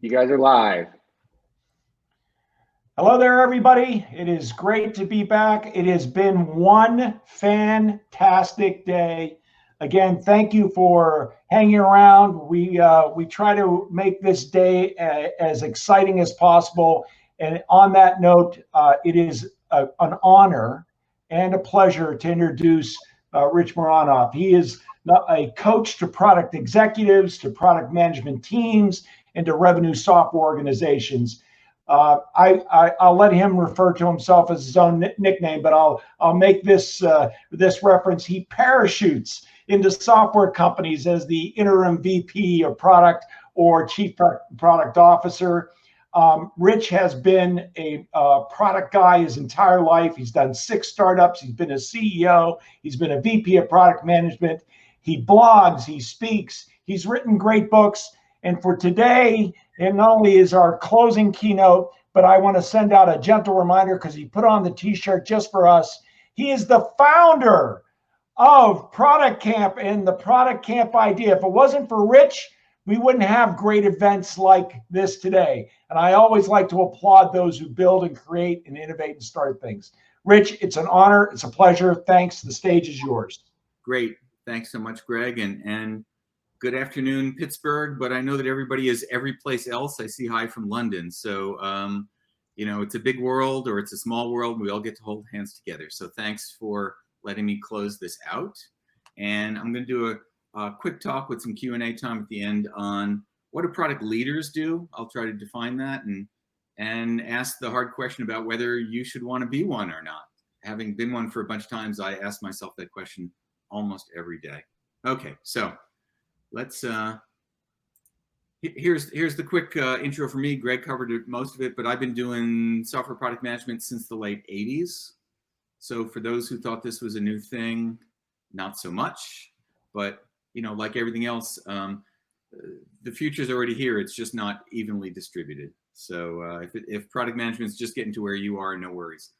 You guys are live. Hello there, everybody. It is great to be back. It has been one fantastic day. Again, thank you for hanging around. We try to make this day as exciting as possible. And on that note, it is an honor and a pleasure to introduce Rich Mironov. He is a coach to product executives, to product management teams, and to revenue software organizations. I'll let him refer to himself as his own nickname, but I'll make this reference. He parachutes into software companies as the interim VP of product or chief product officer. Rich has been a product guy his entire life. He's done 6 startups. He's been a CEO. He's been a VP of product management. He blogs. He speaks. He's written great books. And for today, and not only is our closing keynote, but I want to send out a gentle reminder because he put on the t-shirt just for us. He is the founder of Product Camp and the Product Camp idea. If it wasn't for Rich, we wouldn't have great events like this today. And I always like to applaud those who build and create and innovate and start things. Rich, it's an honor. It's a pleasure. Thanks. The stage is yours. Great. Thanks so much, Greg. And good afternoon, Pittsburgh, but I know that everybody is every place else. I see hi from London. So, it's a big world or it's a small world. We all get to hold hands together. So thanks for letting me close this out. And I'm going to do a quick talk with some Q&A time at the end on what do product leaders do. I'll try to define that and ask the hard question about whether you should want to be one or not. Having been one for a bunch of times, I ask myself that question almost every day. Okay, so let's here's the quick intro for me. Greg covered most of it, but I've been doing software product management since the late 80s. So for those who thought this was a new thing, not so much. But like everything else, the future's already here. It's just not evenly distributed. So if product management's just getting to where you are, no worries.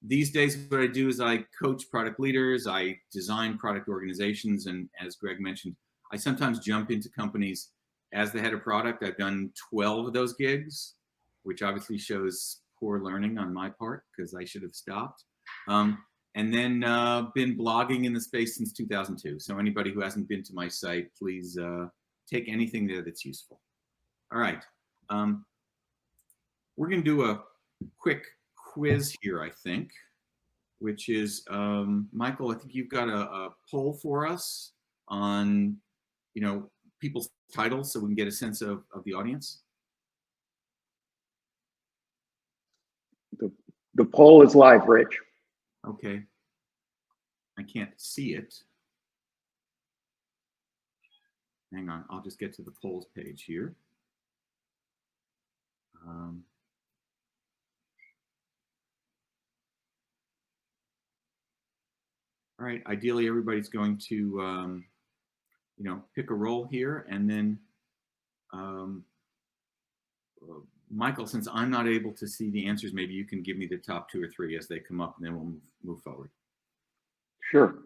These days, what I do is I coach product leaders. I design product organizations, and as Greg mentioned, I sometimes jump into companies as the head of product. I've done 12 of those gigs, which obviously shows poor learning on my part because I should have stopped. And then been blogging in the space since 2002. So anybody who hasn't been to my site, please take anything there that's useful. All right. We're going to do a quick quiz here, I think, which is, Michael, I think you've got a poll for us on people's titles so we can get a sense of the audience. The poll is live, Rich. Okay. I can't see it. Hang on, I'll just get to the polls page here. All right, ideally everybody's going to pick a role here, and then Michael, since I'm not able to see the answers, maybe you can give me the top 2 or 3 as they come up, and then we'll move forward. Sure.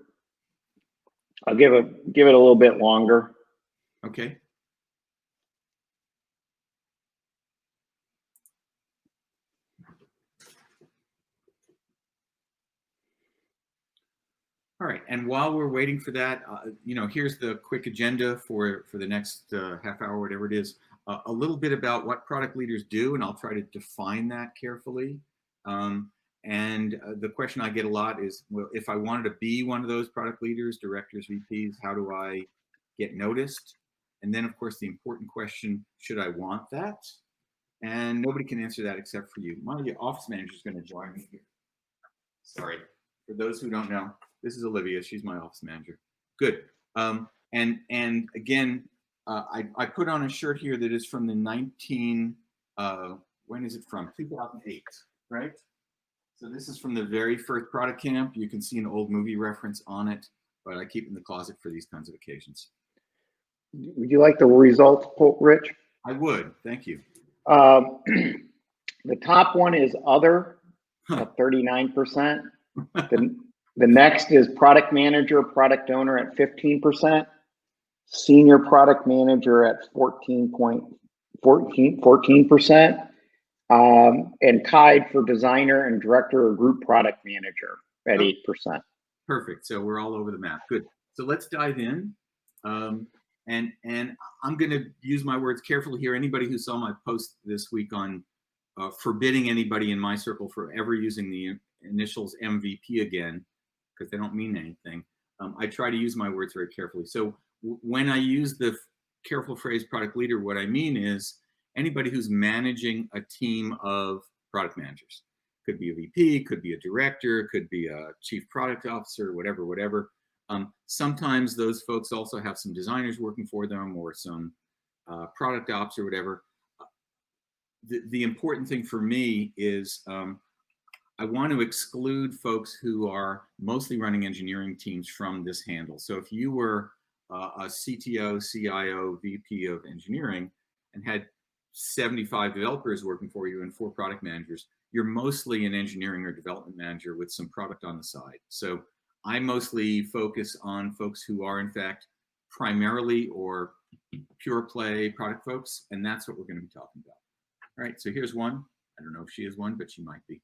I'll give it a little bit longer. Okay. All right, and while we're waiting for that, here's the quick agenda for the next half hour, whatever it is. A little bit about what product leaders do, and I'll try to define that carefully. And the question I get a lot is, well, if I wanted to be one of those product leaders, directors, VPs, how do I get noticed? And then, of course, the important question, should I want that? And nobody can answer that except for you. One of the office managers is going to join me here. Sorry, for those who don't know, this is Olivia. She's my office manager. Good. And again, I put on a shirt here that is from the when is it from? 2008, right? So this is from the very first product camp. You can see an old movie reference on it, but I keep it in the closet for these kinds of occasions. Would you like the results, Rich? I would, thank you. The top one is other at 39%. The next is product manager, product owner at 15%. Senior product manager at 14.5%. 14%. And tied for designer and director or group product manager at 8%. Perfect. So we're all over the map. Good. So let's dive in. And I'm going to use my words carefully here. Anybody who saw my post this week on forbidding anybody in my circle for ever using the initials MVP again, because they don't mean anything. I try to use my words very carefully. So when I use the careful phrase product leader, what I mean is anybody who's managing a team of product managers. Could be a VP, could be a director, could be a chief product officer, whatever. Sometimes those folks also have some designers working for them or some product ops or whatever. The important thing for me is I want to exclude folks who are mostly running engineering teams from this handle. So if you were a CTO, CIO, VP of engineering and had 75 developers working for you and 4 product managers, you're mostly an engineering or development manager with some product on the side. So I mostly focus on folks who are in fact primarily or pure play product folks, and that's what we're going to be talking about. All right, so here's one. I don't know if she is one, but she might be.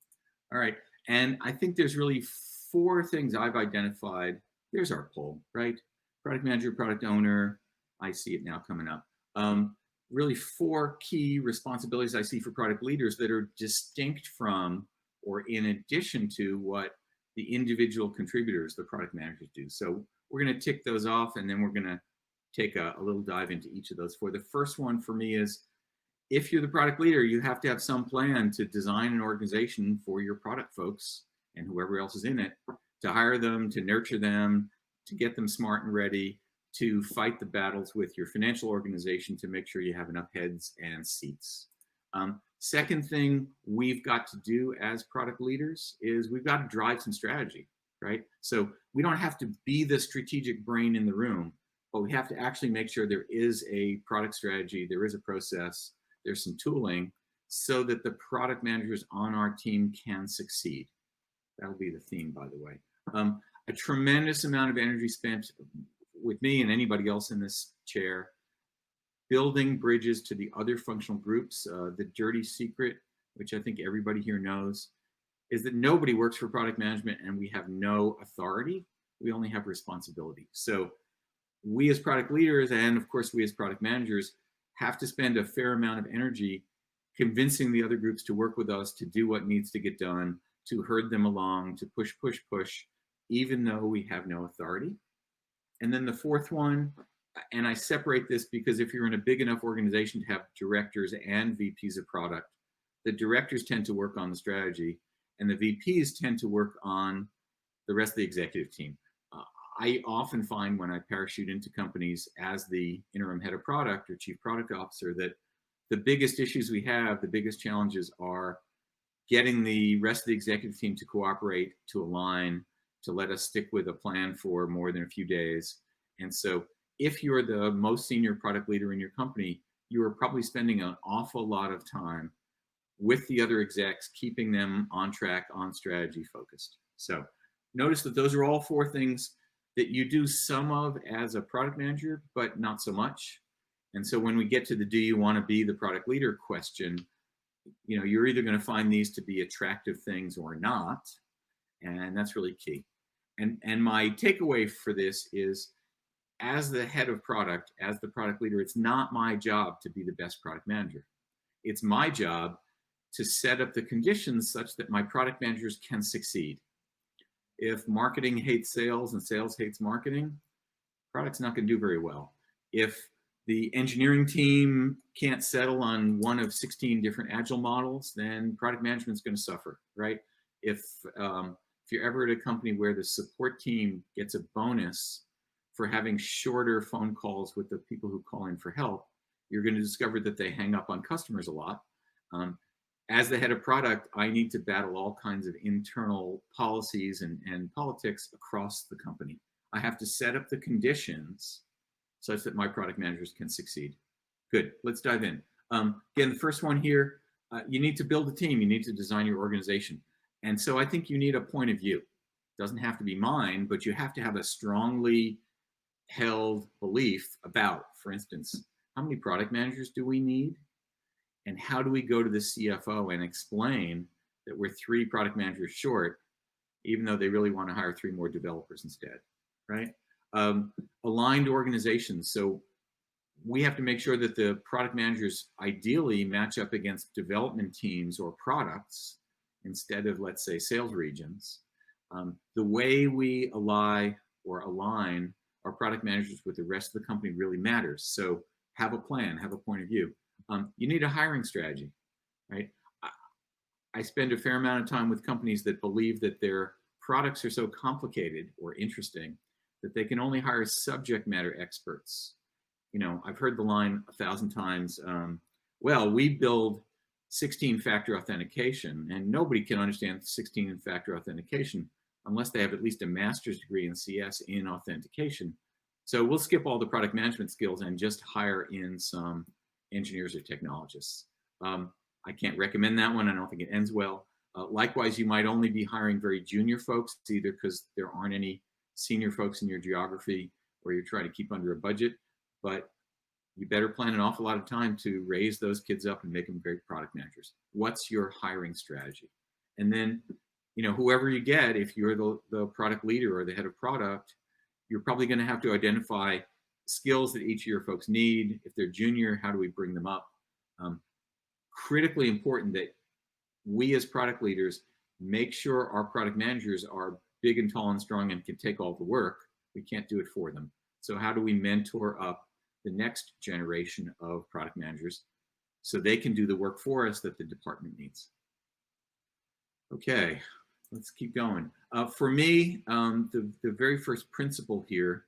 All right, and I think there's really 4 things I've identified. There's our poll, right? Product manager, product owner. I see it now coming up. Really 4 key responsibilities I see for product leaders that are distinct from or in addition to what the individual contributors, the product managers, do. So we're going to tick those off, and then we're going to take a little dive into each of those 4. The first one for me is, if you're the product leader, you have to have some plan to design an organization for your product folks and whoever else is in it, to hire them, to nurture them, to get them smart and ready, to fight the battles with your financial organization to make sure you have enough heads and seats. Second thing we've got to do as product leaders is we've got to drive some strategy, right? So we don't have to be the strategic brain in the room, but we have to actually make sure there is a product strategy, there is a process, there's some tooling so that the product managers on our team can succeed. That'll be the theme, by the way. A tremendous amount of energy spent with me and anybody else in this chair building bridges to the other functional groups. The dirty secret, which I think everybody here knows, is that nobody works for product management and we have no authority. We only have responsibility. So we as product leaders, and of course we as product managers, have to spend a fair amount of energy convincing the other groups to work with us, to do what needs to get done, to herd them along, to push, even though we have no authority. And then the 4th one, and I separate this because if you're in a big enough organization to have directors and VPs of product, the directors tend to work on the strategy and the VPs tend to work on the rest of the executive team. I often find when I parachute into companies as the interim head of product or chief product officer that the biggest issues we have, the biggest challenges are getting the rest of the executive team to cooperate, to align, to let us stick with a plan for more than a few days. And so if you're the most senior product leader in your company, you are probably spending an awful lot of time with the other execs, keeping them on track, on strategy focused. So notice that those are all 4 things that you do some of as a product manager, but not so much. And so when we get to the do you want to be the product leader question, you know, you're either going to find these to be attractive things or not. And that's really key. And my takeaway for this is, as the head of product, as the product leader, it's not my job to be the best product manager. It's my job to set up the conditions such that my product managers can succeed. If marketing hates sales and sales hates marketing, product's not going to do very well. If the engineering team can't settle on one of 16 different agile models, then product management's going to suffer, right? If you're ever at a company where the support team gets a bonus for having shorter phone calls with the people who call in for help, you're going to discover that they hang up on customers a lot. As the head of product, I need to battle all kinds of internal policies and politics across the company. I have to set up the conditions such that my product managers can succeed. Good, let's dive in. Again, the first one here, you need to build a team. You need to design your organization. And so I think you need a point of view. It doesn't have to be mine, but you have to have a strongly held belief about, for instance, how many product managers do we need? And how do we go to the CFO and explain that we're 3 product managers short, even though they really want to hire 3 more developers instead, right? Aligned organizations. So we have to make sure that the product managers ideally match up against development teams or products instead of, let's say, sales regions. The way we align our product managers with the rest of the company really matters. So have a plan, have a point of view. You need a hiring strategy, right? I spend a fair amount of time with companies that believe that their products are so complicated or interesting that they can only hire subject matter experts. You know, I've heard the line 1,000 times, well, we build 16-factor authentication, and nobody can understand 16-factor authentication unless they have at least a master's degree in CS in authentication. So we'll skip all the product management skills and just hire in some engineers or technologists. I can't recommend that one. I don't think it ends well. Likewise, you might only be hiring very junior folks, either because there aren't any senior folks in your geography or you're trying to keep under a budget, but you better plan an awful lot of time to raise those kids up and make them great product managers. What's your hiring strategy? And then, you know, whoever you get, if you're the product leader or the head of product, you're probably going to have to identify skills that each of your folks need. If they're junior, how do we bring them up? Critically important that we as product leaders make sure our product managers are big and tall and strong and can take all the work. We can't do it for them. So how do we mentor up the next generation of product managers so they can do the work for us that the department needs? Okay, let's keep going. For me, the very first principle here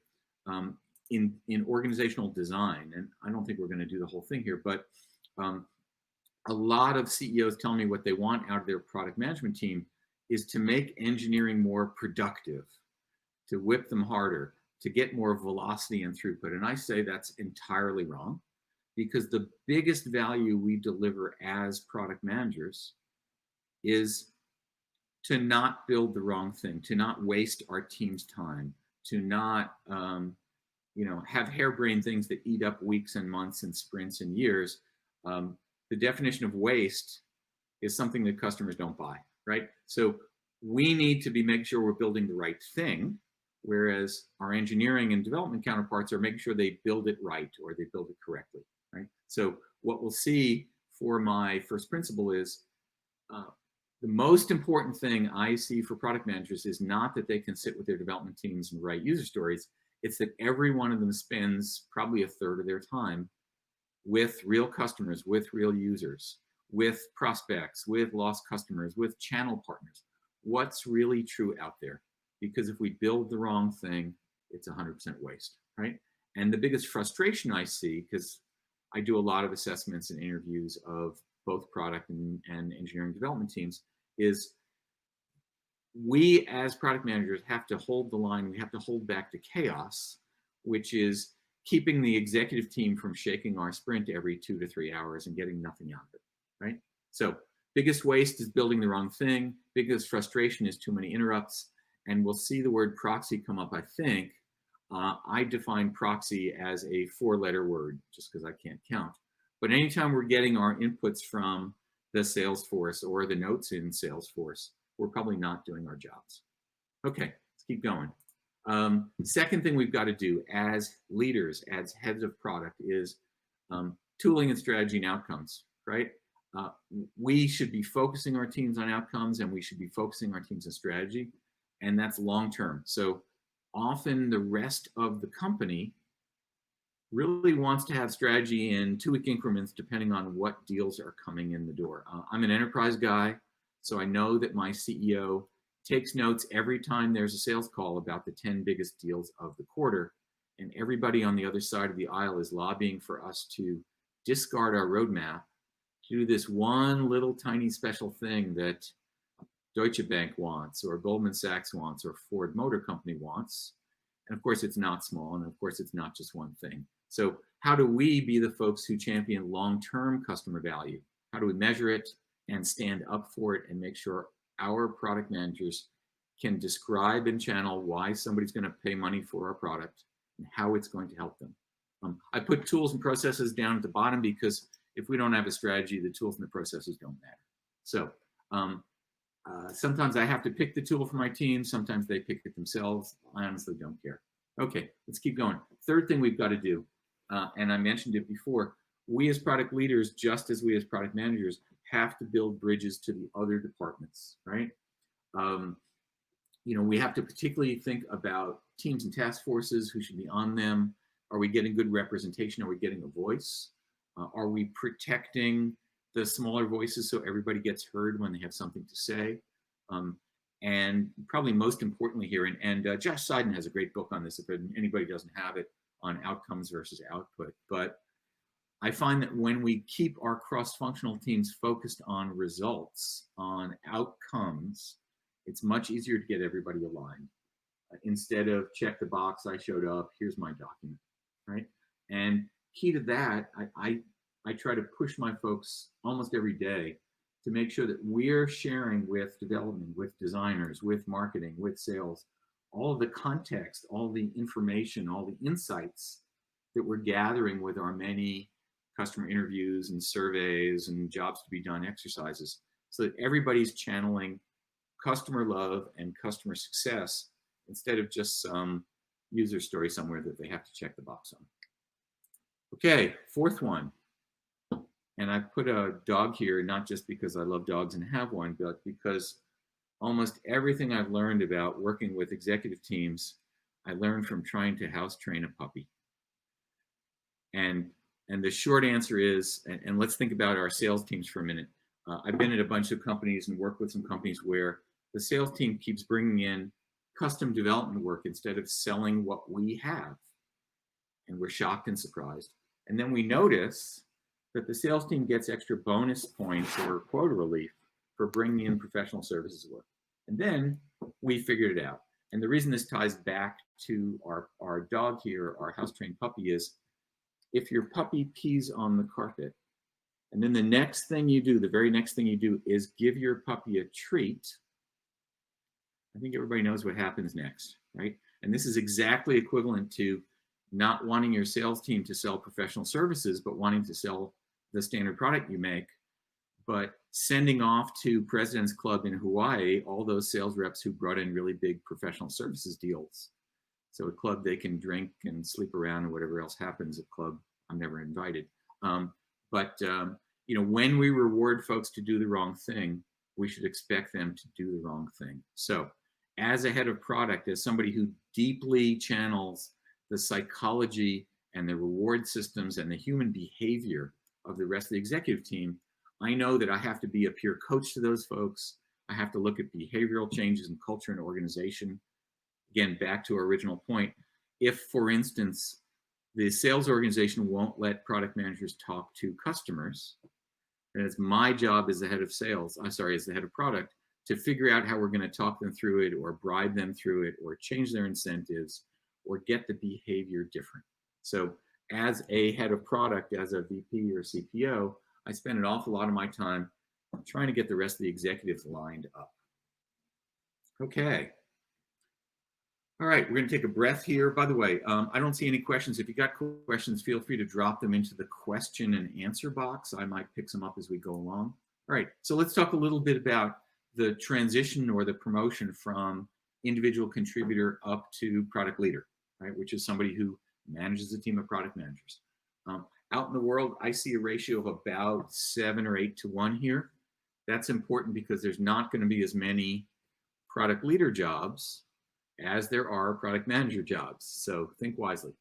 in organizational design, and I don't think we're going to do the whole thing here, but a lot of CEOs tell me what they want out of their product management team is to make engineering more productive, to whip them harder, to get more velocity and throughput. And I say that's entirely wrong, because the biggest value we deliver as product managers is to not build the wrong thing, to not waste our team's time, to not have harebrained things that eat up weeks and months and sprints and years. The definition of waste is something that customers don't buy, right? So we need to be making sure we're building the right thing, whereas our engineering and development counterparts are making sure they build it right or they build it correctly, right? So what we'll see for my first principle is the most important thing I see for product managers is not that they can sit with their development teams and write user stories. It's that every one of them spends probably 1/3 of their time with real customers, with real users, with prospects, with lost customers, with channel partners. What's really true out there? Because if we build the wrong thing, it's 100% waste, right? And the biggest frustration I see, because I do a lot of assessments and interviews of both product and engineering development teams, is we as product managers have to hold the line. We have to hold back the chaos, which is keeping the executive team from shaking our sprint every 2 to 3 hours and getting nothing out of it, right? So biggest waste is building the wrong thing. Biggest frustration is too many interrupts. And we'll see the word proxy come up, I think. I define proxy as a 4-letter word, just because I can't count. But anytime we're getting our inputs from the Salesforce or the notes in Salesforce, we're probably not doing our jobs. Okay, let's keep going. Second thing we've got to do as leaders, as heads of product, is tooling and strategy and outcomes, right? We should be focusing our teams on outcomes, and we should be focusing our teams on strategy, and that's long-term. So often the rest of the company really wants to have strategy in 2-week increments, depending on what deals are coming in the door. I'm an enterprise guy, so I know that my CEO takes notes every time there's a sales call about the 10 biggest deals of the quarter, and everybody on the other side of the aisle is lobbying for us to discard our roadmap to do this one little tiny special thing that Deutsche Bank wants, or Goldman Sachs wants, or Ford Motor Company wants. And of course, it's not small, and of course, it's not just one thing. So how do we be the folks who champion long-term customer value? How do we measure it and stand up for it and make sure our product managers can describe and channel why somebody's going to pay money for our product and how it's going to help them? I put tools and processes down at the bottom because if we don't have a strategy, the tools and the processes don't matter. So sometimes I have to pick the tool for my team. Sometimes they pick it themselves. I honestly don't care. Okay, let's keep going. Third thing we've got to do, and I mentioned it before, we as product leaders, just as we as product managers, have to build bridges to the other departments, right? We have to particularly think about teams and task forces, who should be on them. Are we getting good representation? Are we getting a voice? Are we protecting the smaller voices so everybody gets heard when they have something to say? And probably most importantly here, and Josh Seiden has a great book on this if anybody doesn't have it, on outcomes versus output. But I find that when we keep our cross-functional teams focused on results, on outcomes, it's much easier to get everybody aligned. Instead of check the box, I showed up, here's my document, right? And key to that, I try to push my folks almost every day to make sure that we're sharing with development, with designers, with marketing, with sales, all of the context, all the information, all the insights that we're gathering with our many customer interviews and surveys and jobs to be done exercises, so that everybody's channeling customer love and customer success instead of just some user story somewhere that they have to check the box on. Okay, fourth one. And I put a dog here, not just because I love dogs and have one, but because almost everything I've learned about working with executive teams, I learned from trying to house train a puppy. And the short answer is, and let's think about our sales teams for a minute. I've been at a bunch of companies and worked with some companies where the sales team keeps bringing in custom development work instead of selling what we have. And we're shocked and surprised. And then we notice that the sales team gets extra bonus points or quota relief for bringing in professional services work. And then we figured it out. And the reason this ties back to our dog here, our house-trained puppy, is if your puppy pees on the carpet, and then the next thing you do, the very next thing you do is give your puppy a treat, I think everybody knows what happens next, right? And this is exactly equivalent to not wanting your sales team to sell professional services, but wanting to sell the standard product you make, but sending off to President's Club in Hawaii all those sales reps who brought in really big professional services deals. So a club they can drink and sleep around and whatever else happens at club. I'm never invited. When we reward folks to do the wrong thing, we should expect them to do the wrong thing. So as a head of product, as somebody who deeply channels the psychology and the reward systems and the human behavior of the rest of the executive team, I know that I have to be a peer coach to those folks. I have to look at behavioral changes in culture and organization. Again, back to our original point, if, for instance, the sales organization won't let product managers talk to customers, then it's my job as the head of sales, as the head of product, to figure out how we're going to talk them through it or bribe them through it or change their incentives or get the behavior different. So as a head of product, as a VP or CPO, I spend an awful lot of my time trying to get the rest of the executives lined up. Okay. All right, we're going to take a breath here. By the way, I don't see any questions. If you got questions, feel free to drop them into the question and answer box. I might pick some up as we go along. All right, so let's talk a little bit about the transition or the promotion from individual contributor up to product leader, right? Which is somebody who manages a team of product managers. Out in the world, I see a ratio of about 7 or 8 to 1 here. That's important because there's not going to be as many product leader jobs as there are product manager jobs. So think wisely.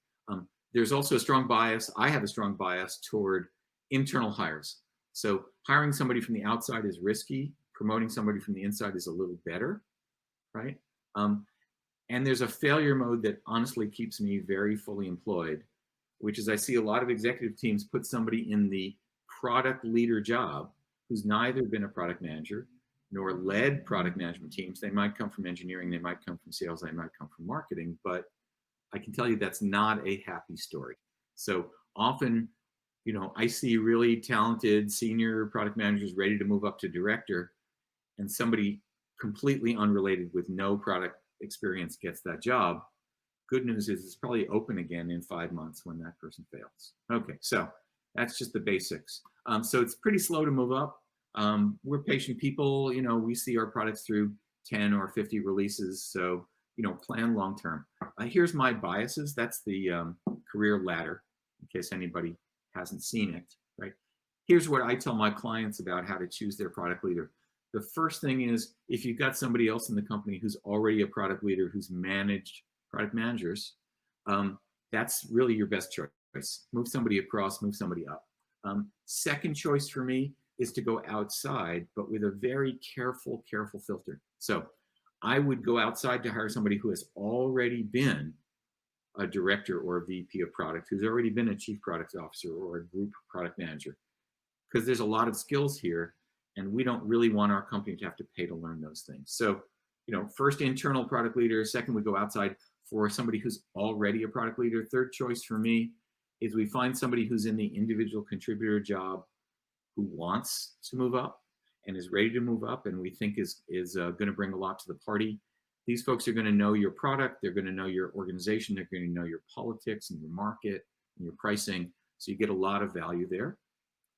There's also a strong bias. I have a strong bias toward internal hires. So hiring somebody from the outside is risky. Promoting somebody from the inside is a little better, right? And there's a failure mode that honestly keeps me very fully employed, which is I see a lot of executive teams put somebody in the product leader job who's neither been a product manager nor led product management teams. They might come from engineering, they might come from sales, they might come from marketing, but I can tell you that's not a happy story. So often, I see really talented senior product managers ready to move up to director, and somebody completely unrelated with no product experience gets that job. Good news is it's probably open again in 5 months when that person fails. Okay, so that's just the basics. So it's pretty slow to move up. We're patient people. You know, we see our products through 10 or 50 releases. So, you know, plan long term. Here's my biases. That's the career ladder, in case anybody hasn't seen it, right? Here's what I tell my clients about how to choose their product leader. The first thing is, if you've got somebody else in the company who's already a product leader, who's managed product managers, that's really your best choice. Move somebody across, move somebody up. Second choice for me is to go outside, but with a very careful filter. So I would go outside to hire somebody who has already been a director or a VP of product, who's already been a chief product officer or a group product manager, because there's a lot of skills here, and we don't really want our company to have to pay to learn those things. So, you know, first internal product leader, second we go outside for somebody who's already a product leader. Third choice for me is we find somebody who's in the individual contributor job who wants to move up and is ready to move up, and we think is going to bring a lot to the party. These folks are going to know your product, they're going to know your organization, they're going to know your politics and your market and your pricing, so you get a lot of value there.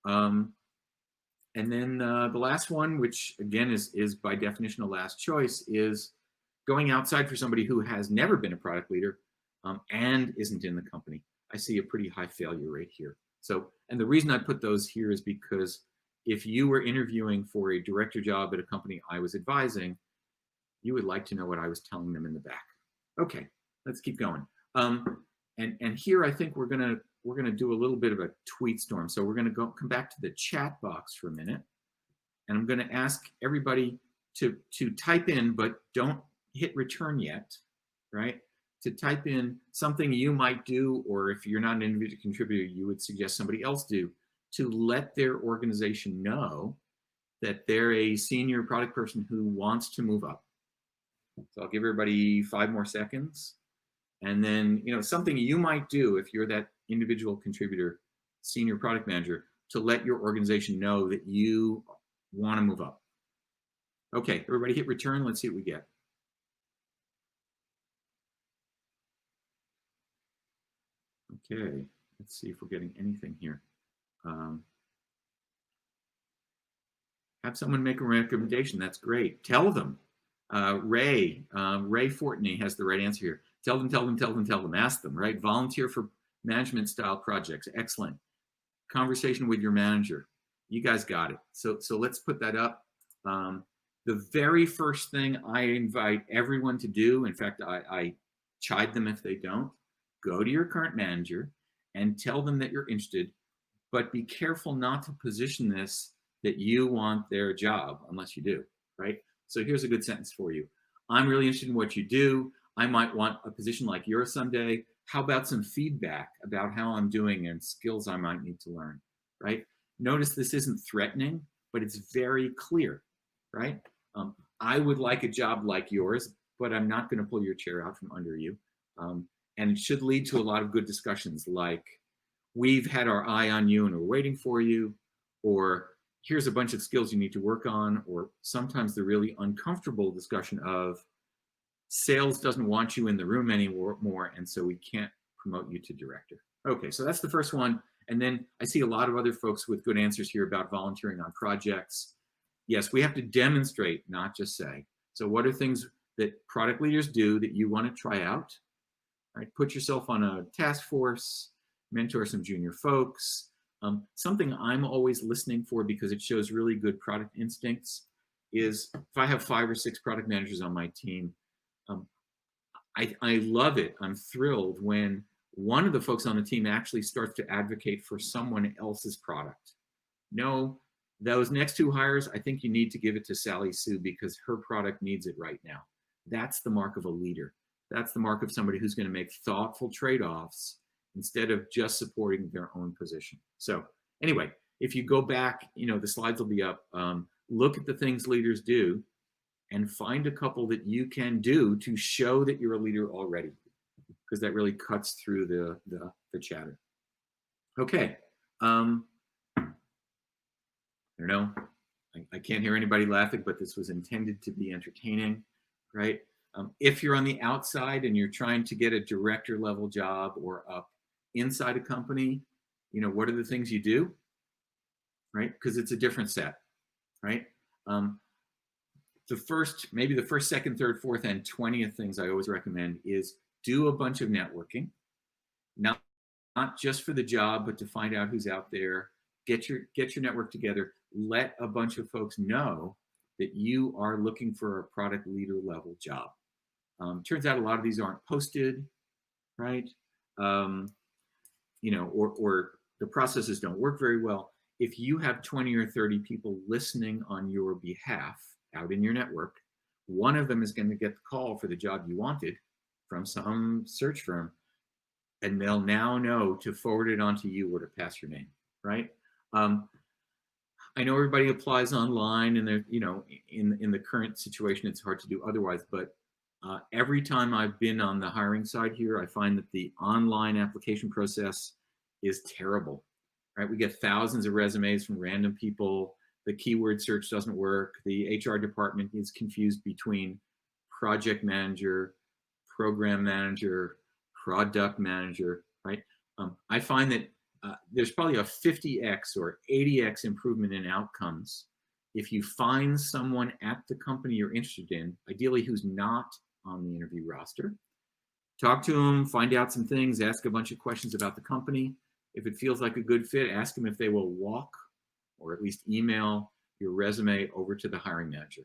And then the last one, which again is by definition a last choice, is going outside for somebody who has never been a product leader and isn't in the company. I see a pretty high failure rate here. So, and the reason I put those here is because if you were interviewing for a director job at a company I was advising, you would like to know what I was telling them in the back. Okay, let's keep going. And here I think we're gonna do a little bit of a tweet storm. So we're gonna come back to the chat box for a minute, and I'm gonna ask everybody to type in, but don't hit return yet, right? To type in something you might do, or if you're not an individual contributor, you would suggest somebody else do, to let their organization know that they're a senior product person who wants to move up. So I'll give everybody 5 more seconds. And then, you know, something you might do if you're that individual contributor, senior product manager, to let your organization know that you want to move up. Okay, everybody hit return. Let's see what we get. Okay, let's see if we're getting anything here. Have someone make a recommendation. That's great. Tell them. Ray Fortney has the right answer here. Tell them. Ask them, right? Volunteer for management style projects. Excellent. Conversation with your manager. You guys got it. So let's put that up. The very first thing I invite everyone to do, in fact, I chide them if they don't, go to your current manager and tell them that you're interested, but be careful not to position this that you want their job unless you do, right? So here's a good sentence for you. I'm really interested in what you do. I might want a position like yours someday. How about some feedback about how I'm doing and skills I might need to learn, right? Notice this isn't threatening, but it's very clear, right? I would like a job like yours, but I'm not going to pull your chair out from under you. And it should lead to a lot of good discussions like, we've had our eye on you and we're waiting for you, or here's a bunch of skills you need to work on, or sometimes the really uncomfortable discussion of sales doesn't want you in the room anymore, and so we can't promote you to director. Okay, so that's the first one. And then I see a lot of other folks with good answers here about volunteering on projects. Yes, we have to demonstrate, not just say. So what are things that product leaders do that you want to try out? Right? Put yourself on a task force, mentor some junior folks. Something I'm always listening for, because it shows really good product instincts, is if I have 5 or 6 product managers on my team, I love it. I'm thrilled when one of the folks on the team actually starts to advocate for someone else's product. No, those next 2 hires, I think you need to give it to Sally Sue because her product needs it right now. That's the mark of a leader. That's the mark of somebody who's going to make thoughtful trade-offs instead of just supporting their own position. So anyway, if you go back, you know, the slides will be up. Look at the things leaders do and find a couple that you can do to show that you're a leader already, because that really cuts through the chatter. Okay. I don't know. I can't hear anybody laughing, but this was intended to be entertaining, right? If you're on the outside and you're trying to get a director level job or up inside a company, you know, what are the things you do? right? Because it's a different set, right? Maybe the first, second, third, fourth, and 20th things I always recommend is do a bunch of networking, not just for the job, but to find out who's out there. Get your network together. Let a bunch of folks know that you are looking for a product leader level job. Turns out a lot of these aren't posted, right? You know, or the processes don't work very well. If you have 20 or 30 people listening on your behalf out in your network, one of them is going to get the call for the job you wanted from some search firm, and they'll now know to forward it on to you or to pass your name, right? I know everybody applies online, and they're, you know, in the current situation, it's hard to do otherwise. But every time I've been on the hiring side here, I find that the online application process is terrible, right? We get thousands of resumes from random people. The keyword search doesn't work. The HR department is confused between project manager, program manager, product manager, right? I find that there's probably a 50x or 80x improvement in outcomes if you find someone at the company you're interested in, ideally who's not on the interview roster. Talk to them, find out some things, ask a bunch of questions about the company. If it feels like a good fit, ask them if they will walk or at least email your resume over to the hiring manager.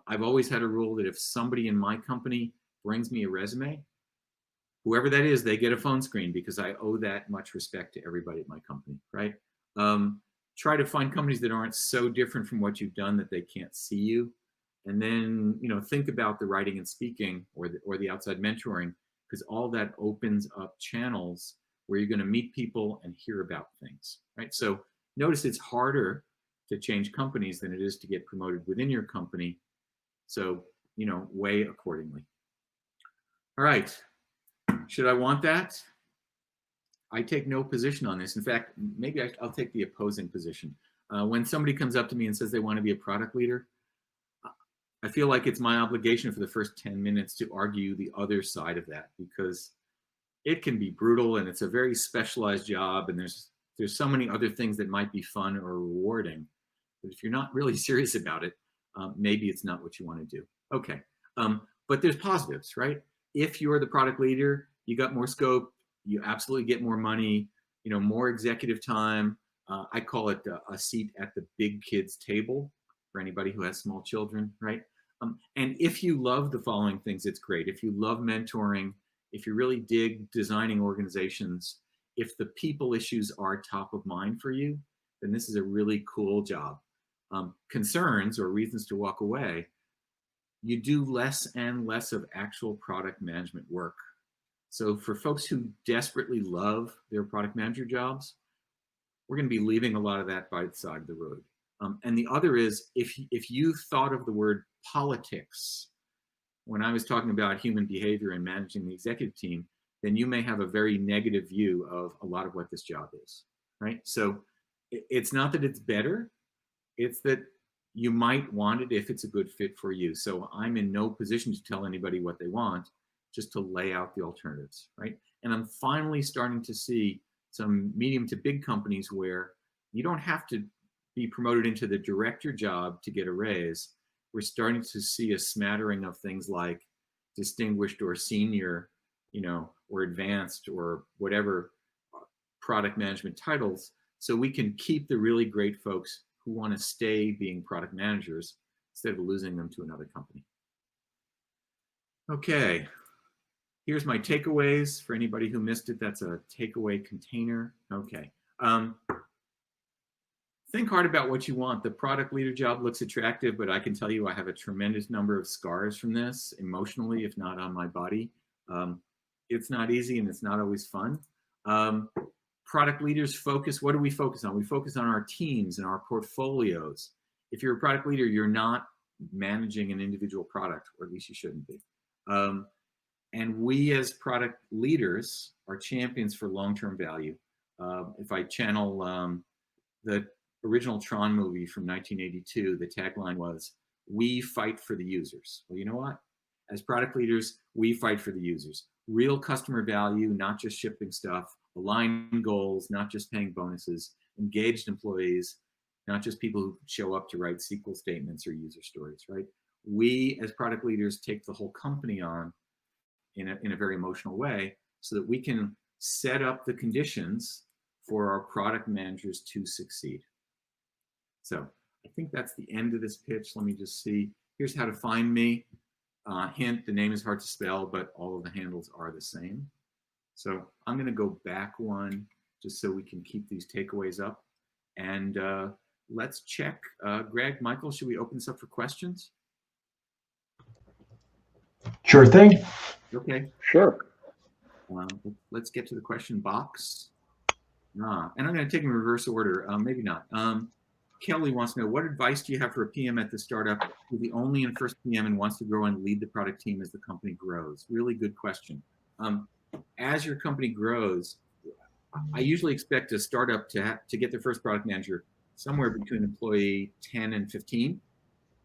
I've always had a rule that if somebody in my company brings me a resume, whoever that is, they get a phone screen, because I owe that much respect to everybody at my company, right? Try to find companies that aren't so different from what you've done that they can't see you. And then, you know, think about the writing and speaking or the outside mentoring, because all that opens up channels where you're going to meet people and hear about things, right? So notice it's harder to change companies than it is to get promoted within your company. So, you know, weigh accordingly. All right. Should I want that? I take no position on this. In fact, maybe I'll take the opposing position. When somebody comes up to me and says they want to be a product leader, I feel like it's my obligation for the first 10 minutes to argue the other side of that, because it can be brutal and it's a very specialized job, and there's so many other things that might be fun or rewarding. But if you're not really serious about it, maybe it's not what you want to do. Okay, but there's positives, right? If you're the product leader, you got more scope, you absolutely get more money, you know, more executive time. I call it a seat at the big kids table for anybody who has small children, right? And if you love the following things, it's great. If you love mentoring, if you really dig designing organizations, if the people issues are top of mind for you, then this is a really cool job. Concerns or reasons to walk away: you do less and less of actual product management work. So for folks who desperately love their product manager jobs, we're going to be leaving a lot of that by the side of the road. And the other is, if you thought of the word politics when I was talking about human behavior and managing the executive team, then you may have a very negative view of a lot of what this job is, right? So it's not that it's better, it's that you might want it if it's a good fit for you. So I'm in no position to tell anybody what they want, just to lay out the alternatives, right? And I'm finally starting to see some medium to big companies where you don't have to be promoted into the director job to get a raise. We're starting to see a smattering of things like distinguished or senior, you know, or advanced or whatever product management titles, so we can keep the really great folks who want to stay being product managers instead of losing them to another company. Okay, here's my takeaways for anybody who missed it. That's a takeaway container. Okay. Think hard about what you want. The product leader job looks attractive, but I can tell you I have a tremendous number of scars from this emotionally, if not on my body. It's not easy and it's not always fun. Product leaders focus, what do we focus on? We focus on our teams and our portfolios. If you're a product leader, you're not managing an individual product, or at least you shouldn't be. And we as product leaders are champions for long-term value. If I channel the original Tron movie from 1982, the tagline was, "We fight for the users." Well, you know what? As product leaders, we fight for the users. Real customer value, not just shipping stuff, aligned goals, not just paying bonuses, engaged employees, not just people who show up to write SQL statements or user stories, right? We as product leaders take the whole company on in a very emotional way so that we can set up the conditions for our product managers to succeed. So I think that's the end of this pitch. Let me just see. Here's how to find me. Hint, the name is hard to spell, but all of the handles are the same. So I'm going to go back one just so we can keep these takeaways up. And let's check. Greg, Michael, should we open this up for questions? Sure thing. Okay. Sure. Let's get to the question box. And I'm going to take them in reverse order. Maybe not. Kelly wants to know, what advice do you have for a PM at the startup who's the only and first PM and wants to grow and lead the product team as the company grows? Really good question. As your company grows, I usually expect a startup to get their first product manager somewhere between employee 10 and 15,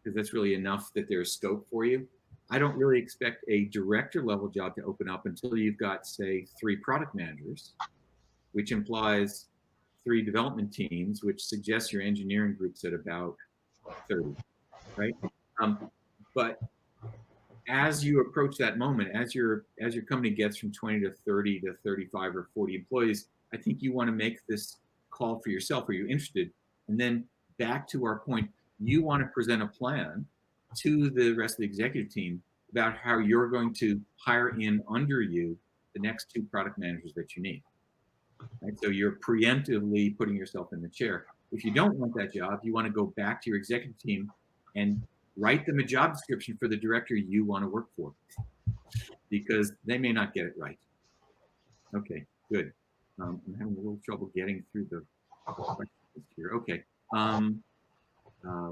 because that's really enough that there's scope for you. I don't really expect a director level job to open up until you've got, say, 3 product managers, which implies 3 development teams, which suggests your engineering group's at about 30, right? But as you approach that moment, as your company gets from 20 to 30 to 35 or 40 employees, I think you want to make this call for yourself. Are you interested? And then back to our point, you want to present a plan to the rest of the executive team about how you're going to hire in under you the next 2 product managers that you need. Right? So you're preemptively putting yourself in the chair. If you don't want that job, you want to go back to your executive team and write them a job description for the director you want to work for, because they may not get it right. Okay, good. I'm having a little trouble getting through the questions here. Okay.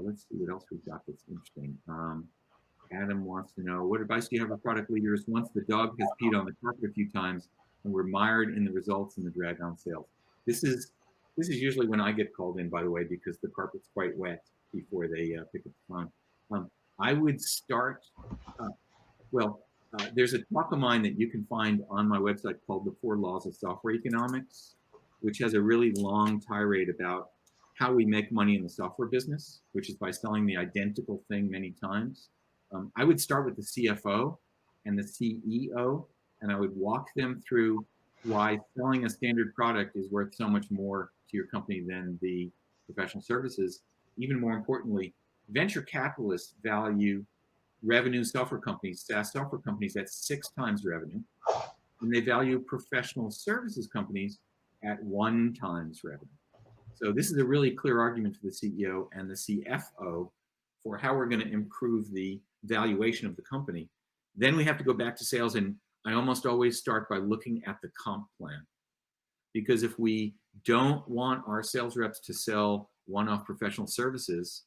Let's see what else we've got that's interesting. Adam wants to know, what advice do you have for product leaders once the dog has peed on the carpet a few times and we're mired in the results and the drag on sales? This is usually when I get called in, by the way, because the carpet's quite wet before they pick up the phone. I would start, there's a talk of mine that you can find on my website called The 4 Laws of Software Economics, which has a really long tirade about how we make money in the software business, which is by selling the identical thing many times. I would start with the CFO and the CEO, and I would walk them through why selling a standard product is worth so much more to your company than the professional services. Even more importantly, venture capitalists value revenue software companies, SaaS software companies, at 6 times revenue, and they value professional services companies at 1 times revenue. So this is a really clear argument for the CEO and the CFO for how we're going to improve the valuation of the company. Then we have to go back to sales, and I almost always start by looking at the comp plan. Because if we don't want our sales reps to sell one-off professional services,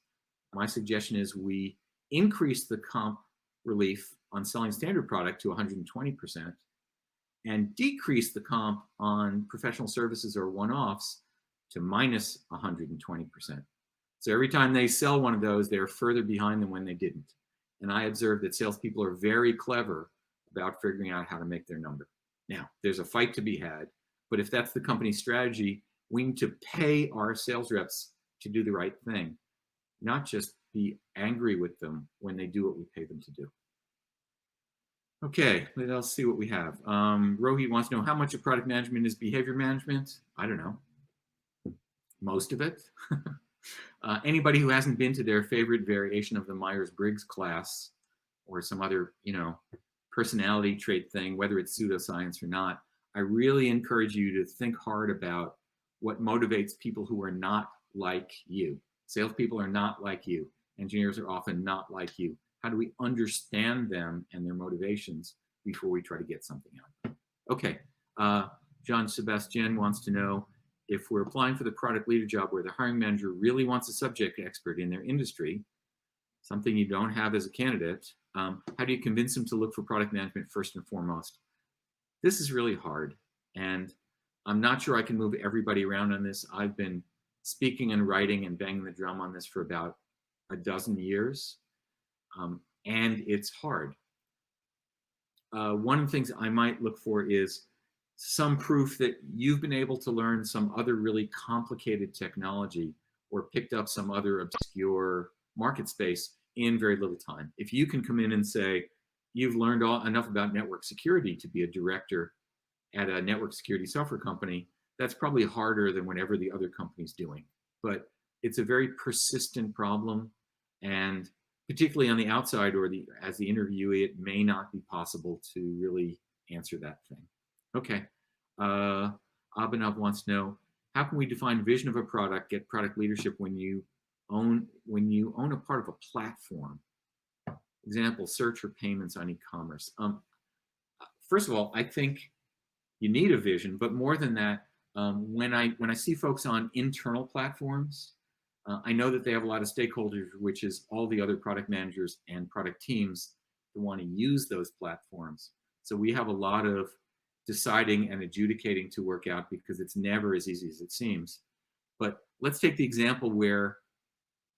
my suggestion is we increase the comp relief on selling standard product to 120% and decrease the comp on professional services or one-offs to minus 120%. So every time they sell one of those, they're further behind than when they didn't. And I observed that salespeople are very clever about figuring out how to make their number. Now, there's a fight to be had, but if that's the company's strategy, we need to pay our sales reps to do the right thing, not just be angry with them when they do what we pay them to do. Okay, let's see what we have. Rohit wants to know, how much of product management is behavior management? I don't know. Most of it. Anybody who hasn't been to their favorite variation of the Myers-Briggs class or some other, personality trait thing, whether it's pseudoscience or not, I really encourage you to think hard about what motivates people who are not like you. Salespeople are not like you. Engineers are often not like you. How do we understand them and their motivations before we try to get something out? Okay, John Sebastian wants to know, if we're applying for the product leader job where the hiring manager really wants a subject expert in their industry, something you don't have as a candidate, how do you convince them to look for product management first and foremost? This is really hard, and I'm not sure I can move everybody around on this. I've been speaking and writing and banging the drum on this for about a dozen years, and it's hard. One of the things I might look for is some proof that you've been able to learn some other really complicated technology or picked up some other obscure market space in very little time. If you can come in and say, you've learned enough about network security to be a director at a network security software company, that's probably harder than whatever the other company's doing. But it's a very persistent problem, and particularly on the outside or as the interviewee, it may not be possible to really answer that thing. Okay, Abhinav wants to know, how can we define vision of a product, get product leadership when you own a part of a platform? Example, search or payments on e-commerce. First of all, I think you need a vision, but more than that, when I see folks on internal platforms, I know that they have a lot of stakeholders, which is all the other product managers and product teams that want to use those platforms. So we have a lot of deciding and adjudicating to work out, because it's never as easy as it seems. But let's take the example where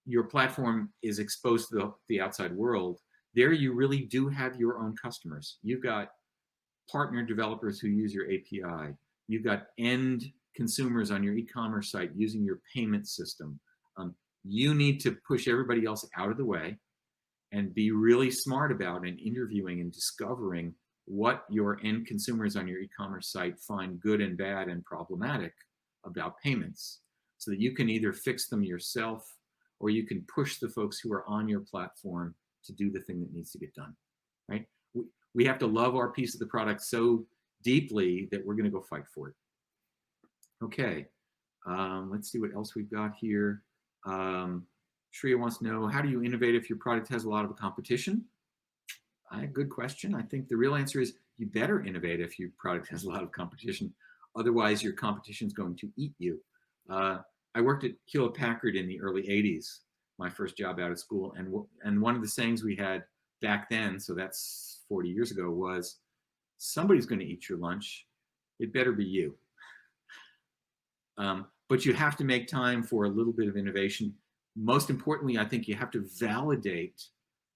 your platform is exposed to the outside world. There you really do have your own customers. You've got partner developers who use your API. You've got end consumers on your e-commerce site using your payment system. You need to push everybody else out of the way and be really smart about and interviewing and discovering what your end consumers on your e-commerce site find good and bad and problematic about payments, so that you can either fix them yourself or you can push the folks who are on your platform to do the thing that needs to get done, right? We have to love our piece of the product so deeply that we're going to go fight for it. Okay, let's see what else we've got here. Shreya wants to know, how do you innovate if your product has a lot of competition? Good question. I think the real answer is you better innovate if your product has a lot of competition. Otherwise, your competition is going to eat you. I worked at Hewlett Packard in the early 80s, my first job out of school. And one of the sayings we had back then, so that's 40 years ago, was somebody's going to eat your lunch. It better be you. But you have to make time for a little bit of innovation. Most importantly, I think you have to validate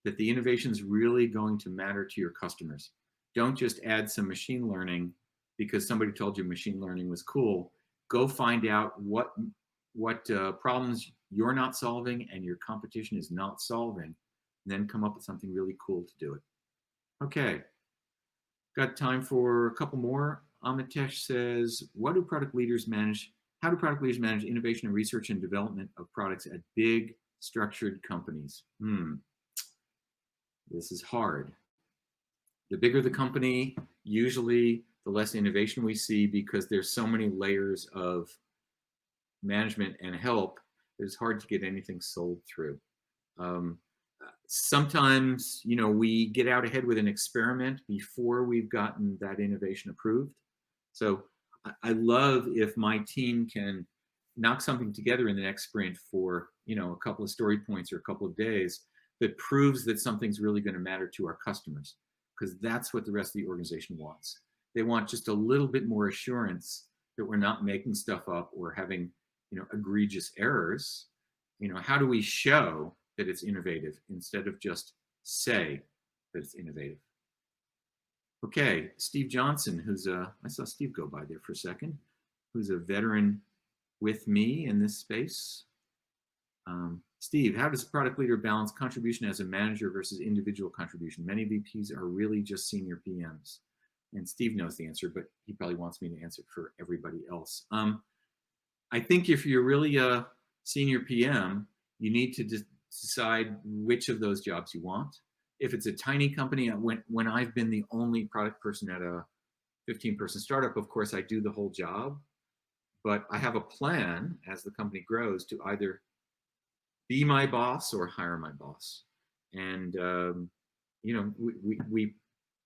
that the innovation is really going to matter to your customers. Don't just add some machine learning because somebody told you machine learning was cool. Go find out what problems you're not solving and your competition is not solving, and then come up with something really cool to do it. Okay, got time for a couple more. Amitesh says, how do product leaders manage innovation and research and development of products at big structured companies? This is hard. The bigger the company, usually the less innovation we see, because there's so many layers of management and help. It's hard to get anything sold through. Sometimes, we get out ahead with an experiment before we've gotten that innovation approved. So I love if my team can knock something together in the next sprint for, a couple of story points or a couple of days that proves that something's really going to matter to our customers, because that's what the rest of the organization wants. They want just a little bit more assurance that we're not making stuff up or having, egregious errors. How do we show that it's innovative instead of just say that it's innovative? Okay, Steve Johnson, I saw Steve go by there for a second, who's a veteran with me in this space. Steve, how does a product leader balance contribution as a manager versus individual contribution? Many VPs are really just senior PMs. And Steve knows the answer, but he probably wants me to answer for everybody else. I think if you're really a senior PM, you need to decide which of those jobs you want. If it's a tiny company, when I've been the only product person at a 15-person startup, of course, I do the whole job. But I have a plan as the company grows to either be my boss or hire my boss. And,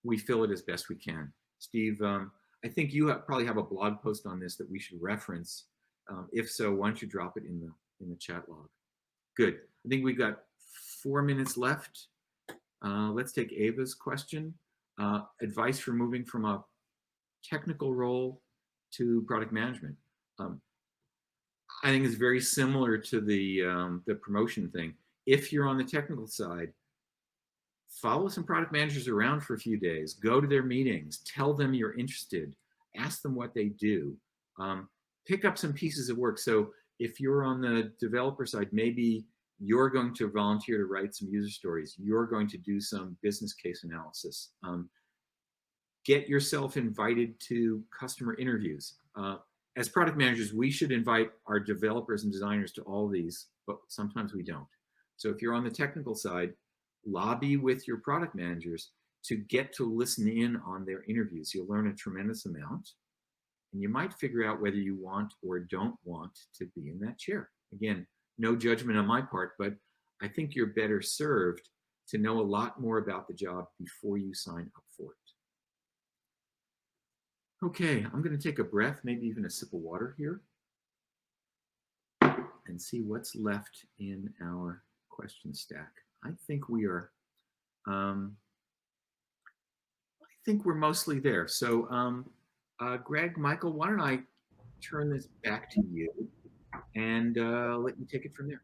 we fill it as best we can. Steve, I think you probably have a blog post on this that we should reference. If so, why don't you drop it in the chat log? Good. I think we've got 4 minutes left. Let's take Ava's question. Advice for moving from a technical role to product management. I think it's very similar to the promotion thing. If you're on the technical side, follow some product managers around for a few days, go to their meetings, tell them you're interested, ask them what they do, pick up some pieces of work. So if you're on the developer side, maybe you're going to volunteer to write some user stories. You're going to do some business case analysis. Get yourself invited to customer interviews. As product managers, we should invite our developers and designers to all these, but sometimes we don't. So if you're on the technical side, lobby with your product managers to get to listen in on their interviews. You'll learn a tremendous amount, and you might figure out whether you want or don't want to be in that chair. Again, no judgment on my part, but I think you're better served to know a lot more about the job before you sign up for it. Okay, I'm going to take a breath, maybe even a sip of water here, and see what's left in our question stack. I think we are, I think we're mostly there. So Greg, Michael, why don't I turn this back to you and let you take it from there.